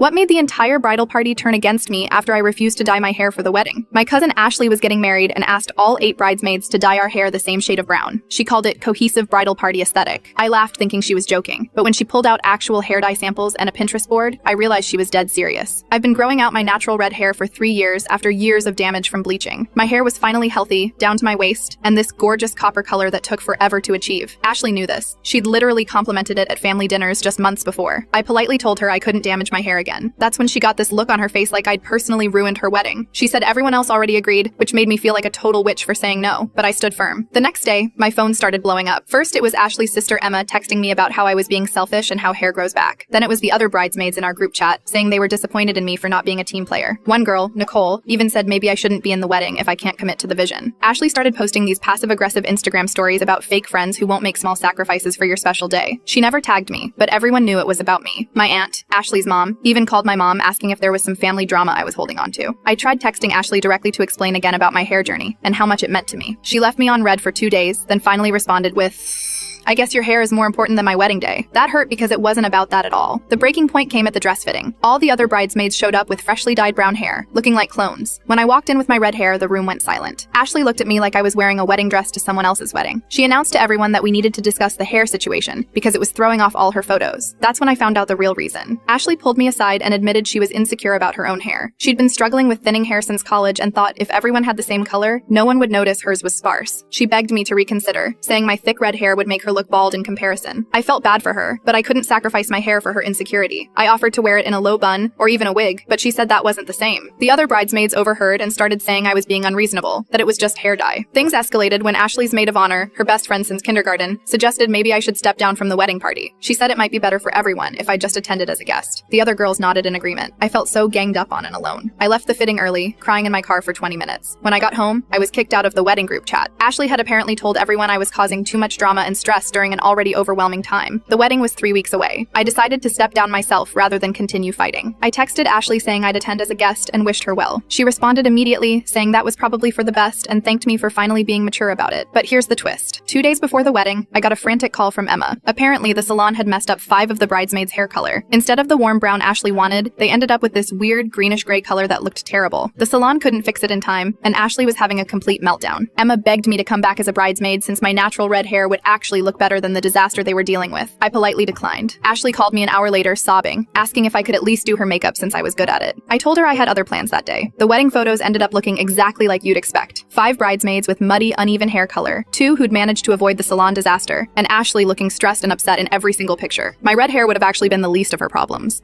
What made the entire bridal party turn against me after I refused to dye my hair for the wedding? My cousin Ashley was getting married and asked all 8 bridesmaids to dye our hair the same shade of brown. She called it cohesive bridal party aesthetic. I laughed thinking she was joking, but when she pulled out actual hair dye samples and a Pinterest board, I realized she was dead serious. I've been growing out my natural red hair for 3 years after years of damage from bleaching. My hair was finally healthy, down to my waist, and this gorgeous copper color that took forever to achieve. Ashley knew this. She'd literally complimented it at family dinners just months before. I politely told her I couldn't damage my hair again. That's when she got this look on her face like I'd personally ruined her wedding. She said everyone else already agreed, which made me feel like a total witch for saying no, but I stood firm. The next day, my phone started blowing up. First, it was Ashley's sister Emma texting me about how I was being selfish and how hair grows back. Then it was the other bridesmaids in our group chat saying they were disappointed in me for not being a team player. One girl, Nicole, even said maybe I shouldn't be in the wedding if I can't commit to the vision. Ashley started posting these passive-aggressive Instagram stories about fake friends who won't make small sacrifices for your special day. She never tagged me, but everyone knew it was about me. My aunt, Ashley's mom, even called my mom asking if there was some family drama I was holding on to. I tried texting Ashley directly to explain again about my hair journey and how much it meant to me. She left me on red for 2 days, then finally responded with, "I guess your hair is more important than my wedding day." That hurt because it wasn't about that at all. The breaking point came at the dress fitting. All the other bridesmaids showed up with freshly dyed brown hair, looking like clones. When I walked in with my red hair, the room went silent. Ashley looked at me like I was wearing a wedding dress to someone else's wedding. She announced to everyone that we needed to discuss the hair situation because it was throwing off all her photos. That's when I found out the real reason. Ashley pulled me aside and admitted she was insecure about her own hair. She'd been struggling with thinning hair since college and thought if everyone had the same color, no one would notice hers was sparse. She begged me to reconsider, saying my thick red hair would make her look bald in comparison. I felt bad for her, but I couldn't sacrifice my hair for her insecurity. I offered to wear it in a low bun, or even a wig, but she said that wasn't the same. The other bridesmaids overheard and started saying I was being unreasonable, that it was just hair dye. Things escalated when Ashley's maid of honor, her best friend since kindergarten, suggested maybe I should step down from the wedding party. She said it might be better for everyone if I just attended as a guest. The other girls nodded in agreement. I felt so ganged up on and alone. I left the fitting early, crying in my car for 20 minutes. When I got home, I was kicked out of the wedding group chat. Ashley had apparently told everyone I was causing too much drama and stress during an already overwhelming time. The wedding was 3 weeks away. I decided to step down myself rather than continue fighting. I texted Ashley saying I'd attend as a guest and wished her well. She responded immediately, saying that was probably for the best and thanked me for finally being mature about it. But here's the twist. 2 days before the wedding, I got a frantic call from Emma. Apparently, the salon had messed up 5 of the bridesmaids' hair color. Instead of the warm brown Ashley wanted, they ended up with this weird greenish-gray color that looked terrible. The salon couldn't fix it in time, and Ashley was having a complete meltdown. Emma begged me to come back as a bridesmaid since my natural red hair would actually look better than the disaster they were dealing with. I politely declined. Ashley called me an hour later, sobbing, asking if I could at least do her makeup since I was good at it. I told her I had other plans that day. The wedding photos ended up looking exactly like you'd expect. 5 bridesmaids with muddy, uneven hair color, 2 who'd managed to avoid the salon disaster, and Ashley looking stressed and upset in every single picture. My red hair would have actually been the least of her problems.